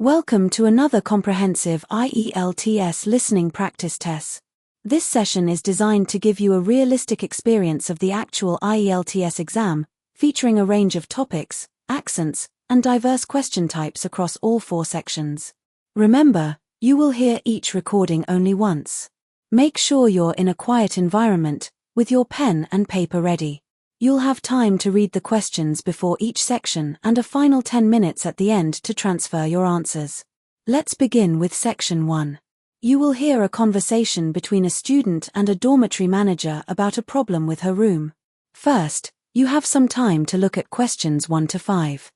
Welcome to another comprehensive IELTS listening practice test. This session is designed to give you a realistic experience of the actual IELTS exam, featuring a range of topics, accents, and diverse question types across all 4 sections. Remember, you will hear each recording only once. Make sure you're in a quiet environment, with your pen and paper ready. You'll have time to read the questions before each section and a final 10 minutes at the end to transfer your answers. Let's begin with Section 1. You will hear a conversation between a student and a dormitory manager about a problem with her room. First, you have some time to look at questions 1 to 5.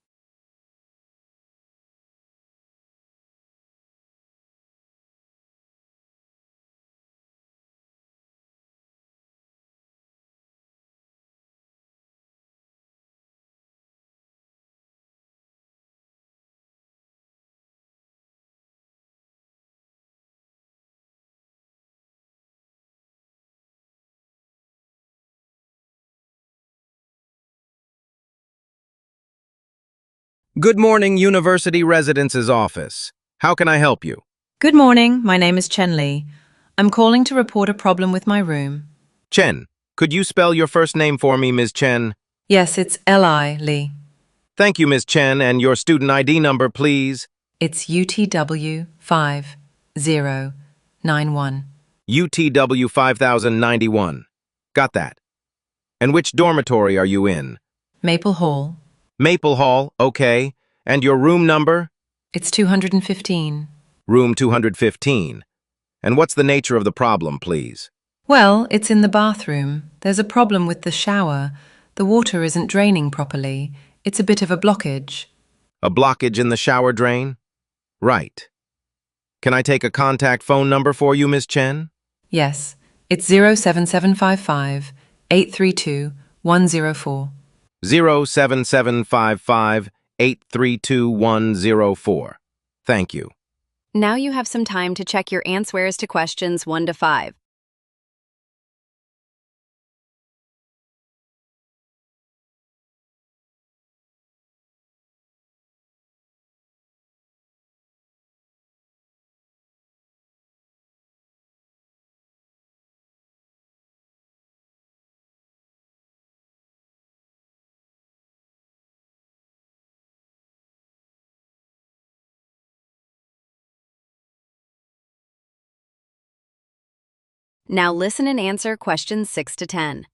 Good morning, University Residence's office. How can I help you? Good morning, my name is Chen Li. I'm calling to report a problem with my room. Chen, could you spell your first name for me, Ms. Chen? Yes, it's Li Li. Thank you, Ms. Chen, and your student ID number, please. It's UTW 5091. UTW 5091. Got that. And which dormitory are you in? Maple Hall. Maple Hall, okay. And your room number? It's 215. Room 215. And what's the nature of the problem, please? Well, it's in the bathroom. There's a problem with the shower. The water isn't draining properly. It's a bit of a blockage. A blockage in the shower drain? Right. Can I take a contact phone number for you, Ms. Chen? Yes, it's 07755 832 104. 07755 832 104. Thank you. Now you have some time to check your answers to questions 1 to 5. Now listen and answer questions 6 to 10.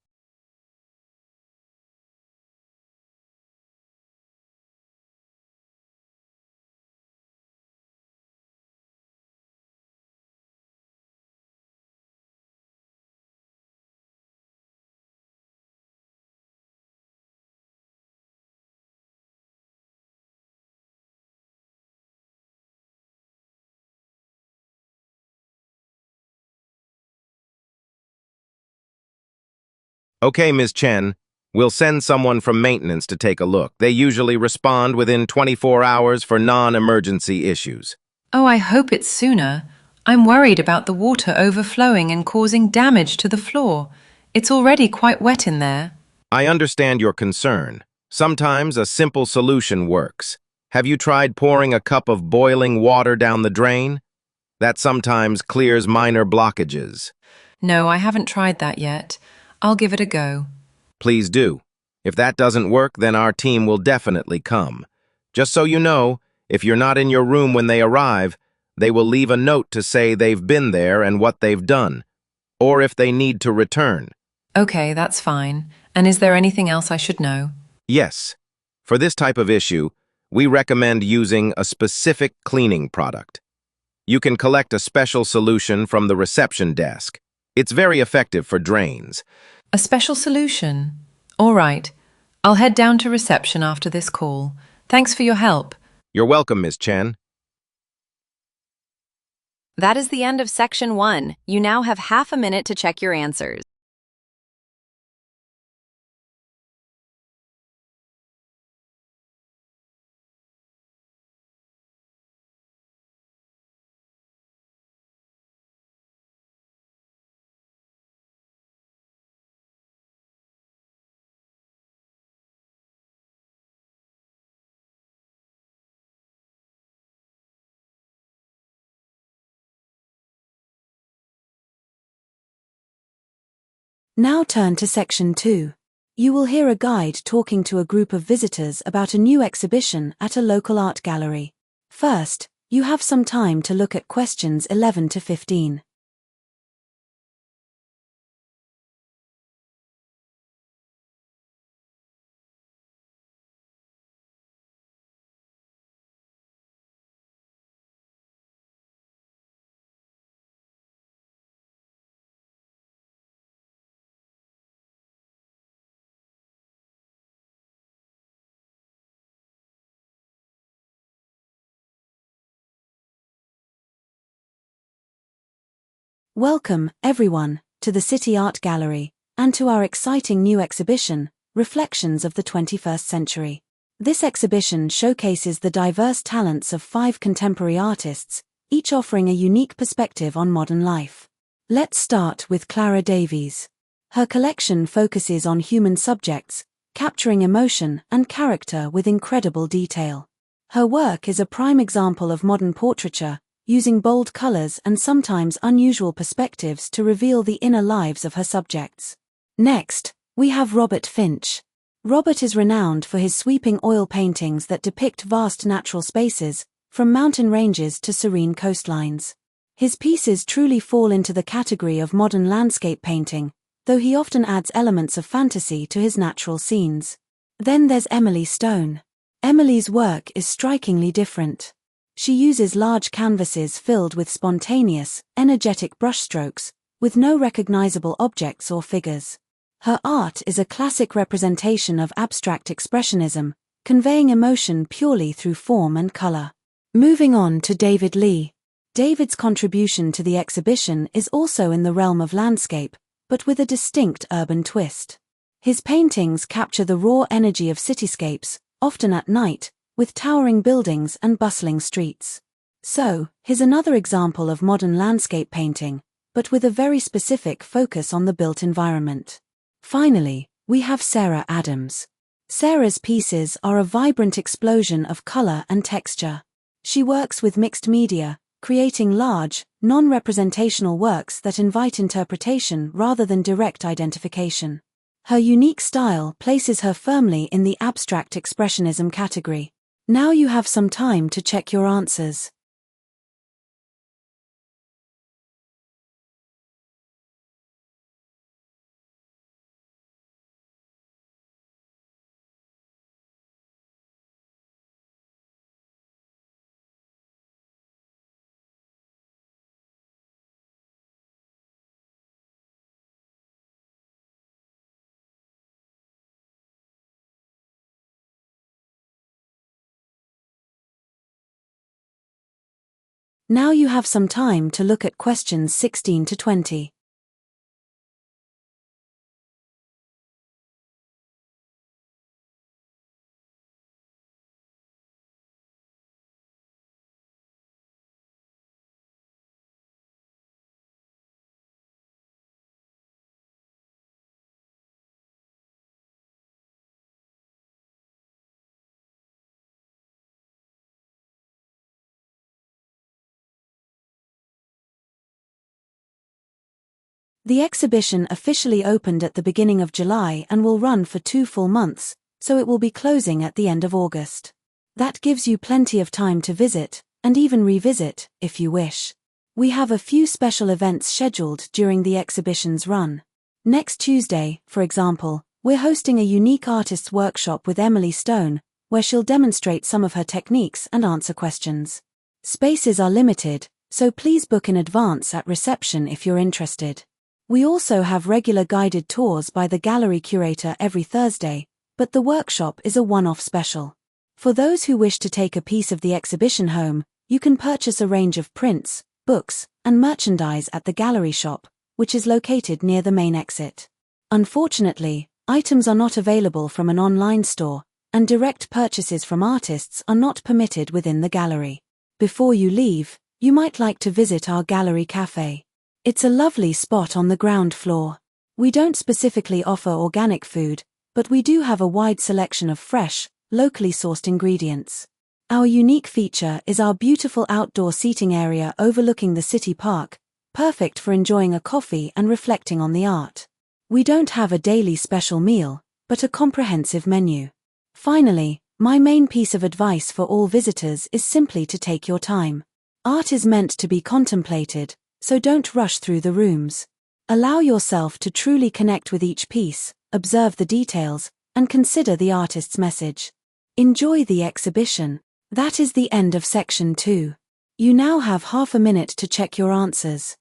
Okay, Ms. Chen. We'll send someone from maintenance to take a look. They usually respond within 24 hours for non-emergency issues. Oh, I hope it's sooner. I'm worried about the water overflowing and causing damage to the floor. It's already quite wet in there. I understand your concern. Sometimes a simple solution works. Have you tried pouring a cup of boiling water down the drain? That sometimes clears minor blockages. No, I haven't tried that yet. I'll give it a go. Please do. If that doesn't work, then our team will definitely come. Just so you know, if you're not in your room when they arrive, they will leave a note to say they've been there and what they've done, or if they need to return. Okay, that's fine. And is there anything else I should know? Yes. For this type of issue, we recommend using a specific cleaning product. You can collect a special solution from the reception desk. It's very effective for drains. A special solution? All right. I'll head down to reception after this call. Thanks for your help. You're welcome, Ms. Chen. That is the end of Section 1. You now have half a minute to check your answers. Now turn to Section 2. You will hear a guide talking to a group of visitors about a new exhibition at a local art gallery. First, you have some time to look at questions 11 to 15. Welcome, everyone, to the City Art Gallery, and to our exciting new exhibition, Reflections of the 21st Century. This exhibition showcases the diverse talents of 5 contemporary artists, each offering a unique perspective on modern life. Let's start with Clara Davies. Her collection focuses on human subjects, capturing emotion and character with incredible detail. Her work is a prime example of modern portraiture, using bold colors and sometimes unusual perspectives to reveal the inner lives of her subjects. Next, we have Robert Finch. Robert is renowned for his sweeping oil paintings that depict vast natural spaces, from mountain ranges to serene coastlines. His pieces truly fall into the category of modern landscape painting, though he often adds elements of fantasy to his natural scenes. Then there's Emily Stone. Emily's work is strikingly different. She uses large canvases filled with spontaneous, energetic brushstrokes, with no recognizable objects or figures. Her art is a classic representation of abstract expressionism, conveying emotion purely through form and color. Moving on to David Lee. David's contribution to the exhibition is also in the realm of landscape, but with a distinct urban twist. His paintings capture the raw energy of cityscapes, often at night, with towering buildings and bustling streets. So, here's another example of modern landscape painting, but with a very specific focus on the built environment. Finally, we have Sarah Adams. Sarah's pieces are a vibrant explosion of color and texture. She works with mixed media, creating large, non-representational works that invite interpretation rather than direct identification. Her unique style places her firmly in the abstract expressionism category. Now you have some time to check your answers. Now you have some time to look at questions 16 to 20. The exhibition officially opened at the beginning of July and will run for 2 full months, so it will be closing at the end of August. That gives you plenty of time to visit, and even revisit, if you wish. We have a few special events scheduled during the exhibition's run. Next Tuesday, for example, we're hosting a unique artists workshop with Emily Stone, where she'll demonstrate some of her techniques and answer questions. Spaces are limited, so please book in advance at reception if you're interested. We also have regular guided tours by the gallery curator every Thursday, but the workshop is a one-off special. For those who wish to take a piece of the exhibition home, you can purchase a range of prints, books, and merchandise at the gallery shop, which is located near the main exit. Unfortunately, items are not available from an online store, and direct purchases from artists are not permitted within the gallery. Before you leave, you might like to visit our gallery cafe. It's a lovely spot on the ground floor. We don't specifically offer organic food, but we do have a wide selection of fresh, locally sourced ingredients. Our unique feature is our beautiful outdoor seating area overlooking the city park, perfect for enjoying a coffee and reflecting on the art. We don't have a daily special meal, but a comprehensive menu. Finally, my main piece of advice for all visitors is simply to take your time. Art is meant to be contemplated, so don't rush through the rooms. Allow yourself to truly connect with each piece, observe the details, and consider the artist's message. Enjoy the exhibition. That is the end of section 2. You now have half a minute to check your answers.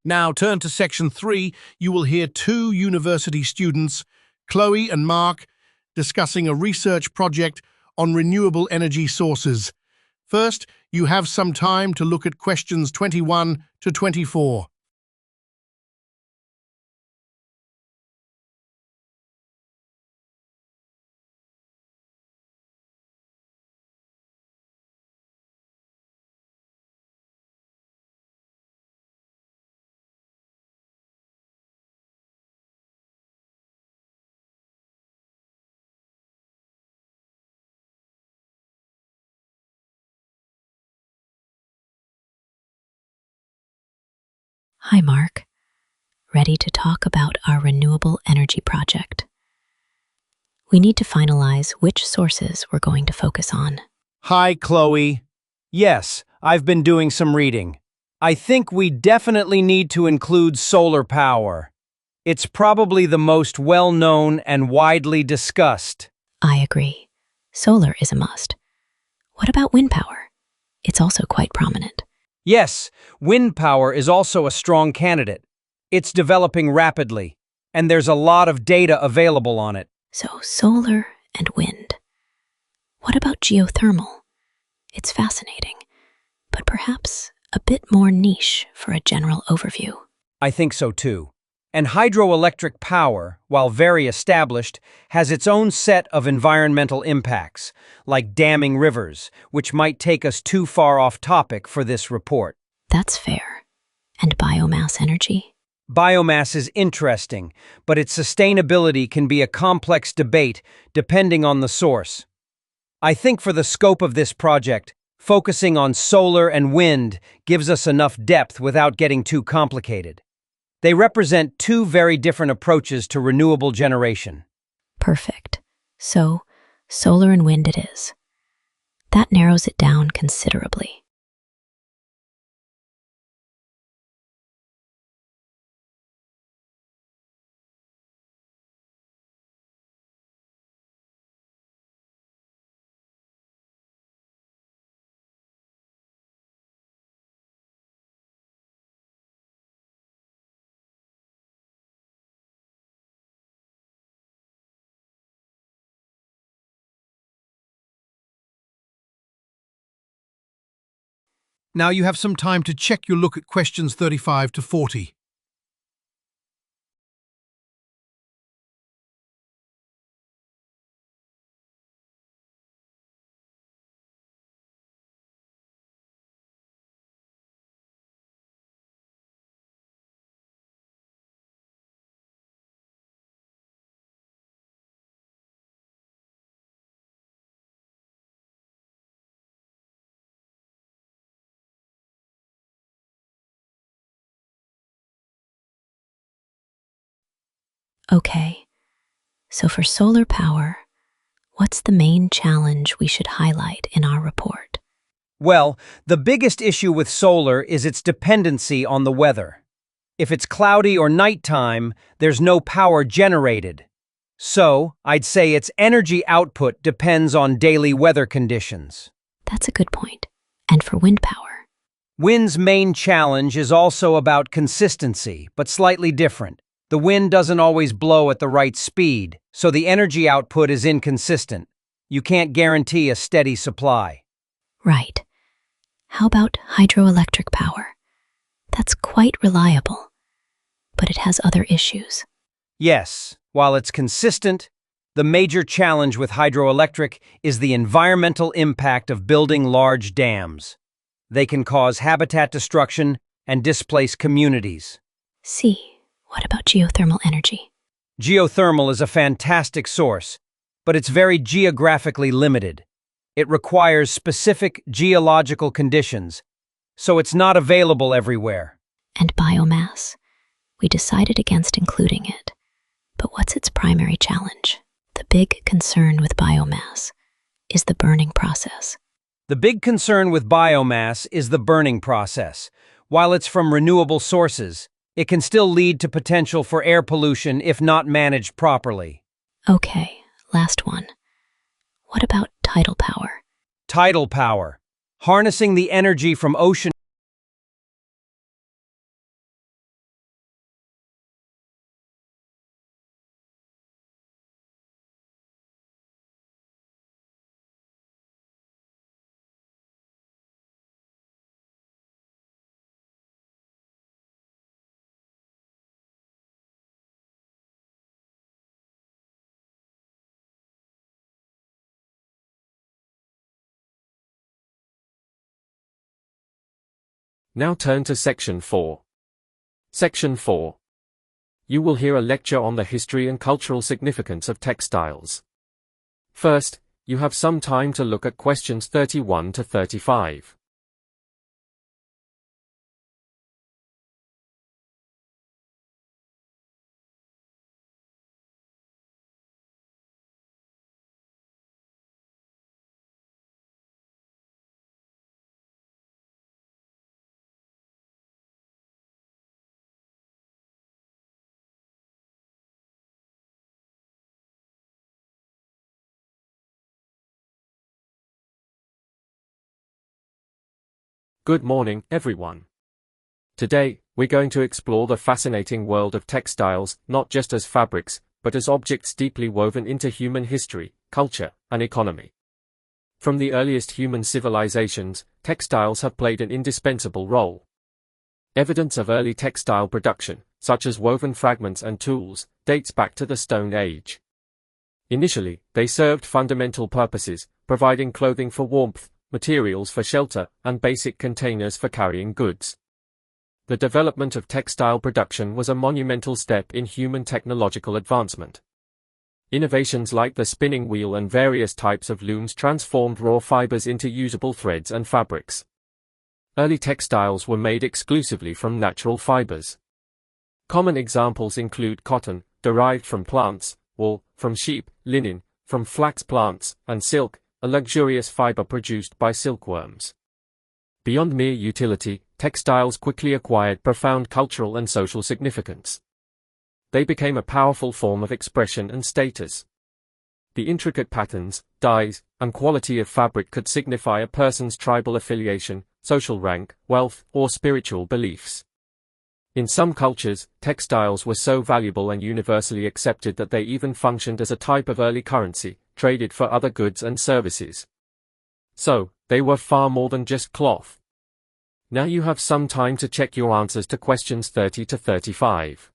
Now turn to section 3. You will hear two university students, Chloe and Mark, discussing a research project on renewable energy sources. First, you have some time to look at questions 21 to 24. Hi, Mark. Ready to talk about our renewable energy project. We need to finalize which sources we're going to focus on. Hi, Chloe. Yes, I've been doing some reading. I think we definitely need to include solar power. It's probably the most well-known and widely discussed. I agree. Solar is a must. What about wind power? It's also quite prominent. Yes, wind power is also a strong candidate. It's developing rapidly, and there's a lot of data available on it. So solar and wind. What about geothermal? It's fascinating, but perhaps a bit more niche for a general overview. I think so too. And hydroelectric power, while very established, has its own set of environmental impacts, like damming rivers, which might take us too far off topic for this report. That's fair. And biomass energy? Biomass is interesting, but its sustainability can be a complex debate depending on the source. I think for the scope of this project, focusing on solar and wind gives us enough depth without getting too complicated. They represent two very different approaches to renewable generation. Perfect. So, solar and wind it is. That narrows it down considerably. Now you have some time to check your look at questions 35 to 40. Okay, so for solar power, what's the main challenge we should highlight in our report? Well, the biggest issue with solar is its dependency on the weather. If it's cloudy or nighttime, there's no power generated. So, I'd say its energy output depends on daily weather conditions. That's a good point. And for wind power? Wind's main challenge is also about consistency, but slightly different. The wind doesn't always blow at the right speed, so the energy output is inconsistent. You can't guarantee a steady supply. Right. How about hydroelectric power? That's quite reliable, but it has other issues. Yes, while it's consistent, the major challenge with hydroelectric is the environmental impact of building large dams. They can cause habitat destruction and displace communities. C. What about geothermal energy? Geothermal is a fantastic source, but it's very geographically limited. It requires specific geological conditions, so it's not available everywhere. And biomass? We decided against including it. But what's its primary challenge? The big concern with biomass is the burning process. The big concern with biomass is the burning process. While it's from renewable sources, it can still lead to potential for air pollution if not managed properly. Okay, last one. What about tidal power? Tidal power. Harnessing the energy from ocean. Now turn to Section 4. Section 4. You will hear a lecture on the history and cultural significance of textiles. First, you have some time to look at questions 31 to 35. Good morning, everyone. Today, we're going to explore the fascinating world of textiles, not just as fabrics, but as objects deeply woven into human history, culture, and economy. From the earliest human civilizations, textiles have played an indispensable role. Evidence of early textile production, such as woven fragments and tools, dates back to the Stone Age. Initially, they served fundamental purposes, providing clothing for warmth, materials for shelter, and basic containers for carrying goods. The development of textile production was a monumental step in human technological advancement. Innovations like the spinning wheel and various types of looms transformed raw fibers into usable threads and fabrics. Early textiles were made exclusively from natural fibers. Common examples include cotton, derived from plants, wool, from sheep, linen, from flax plants, and silk, a luxurious fiber produced by silkworms. Beyond mere utility, textiles quickly acquired profound cultural and social significance. They became a powerful form of expression and status. The intricate patterns, dyes, and quality of fabric could signify a person's tribal affiliation, social rank, wealth, or spiritual beliefs. In some cultures, textiles were so valuable and universally accepted that they even functioned as a type of early currency, traded for other goods and services. So, they were far more than just cloth. Now you have some time to check your answers to questions 30 to 35.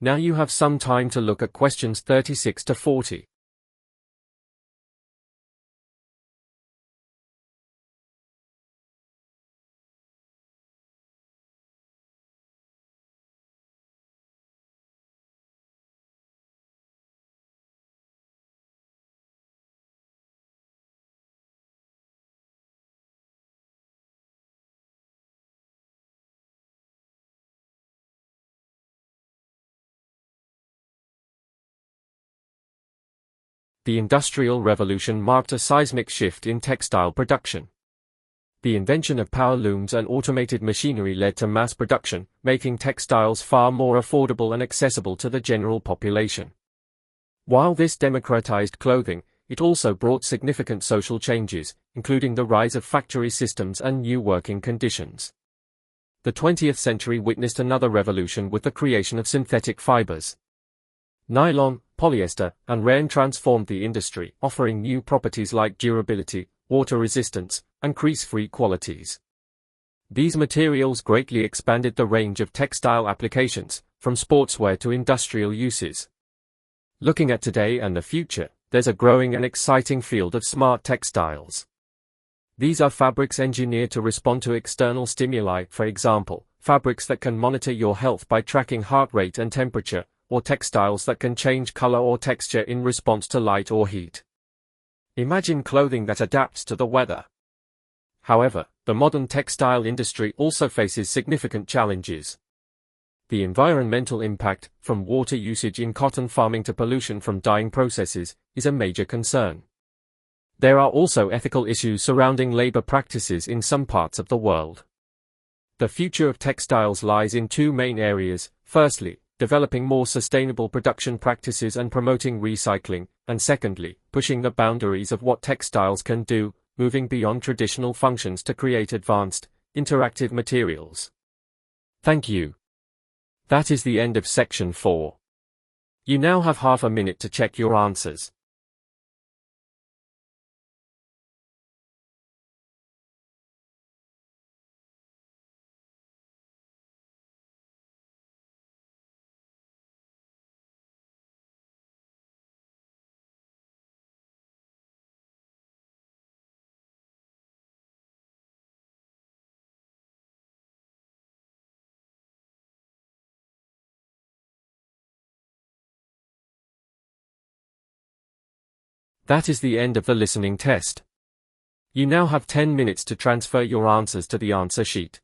Now you have some time to look at questions 36 to 40. The Industrial Revolution marked a seismic shift in textile production. The invention of power looms and automated machinery led to mass production, making textiles far more affordable and accessible to the general population. While this democratized clothing, it also brought significant social changes, including the rise of factory systems and new working conditions. The 20th century witnessed another revolution with the creation of synthetic fibers. Nylon, polyester, and rayon transformed the industry, offering new properties like durability, water resistance, and crease-free qualities. These materials greatly expanded the range of textile applications, from sportswear to industrial uses. Looking at today and the future, there's a growing and exciting field of smart textiles. These are fabrics engineered to respond to external stimuli, for example, fabrics that can monitor your health by tracking heart rate and temperature, or textiles that can change color or texture in response to light or heat. Imagine clothing that adapts to the weather. However, the modern textile industry also faces significant challenges. The environmental impact, from water usage in cotton farming to pollution from dyeing processes, is a major concern. There are also ethical issues surrounding labor practices in some parts of the world. The future of textiles lies in two main areas: firstly, developing more sustainable production practices and promoting recycling, and secondly, pushing the boundaries of what textiles can do, moving beyond traditional functions to create advanced, interactive materials. Thank you. That is the end of section 4. You now have half a minute to check your answers. That is the end of the listening test. You now have 10 minutes to transfer your answers to the answer sheet.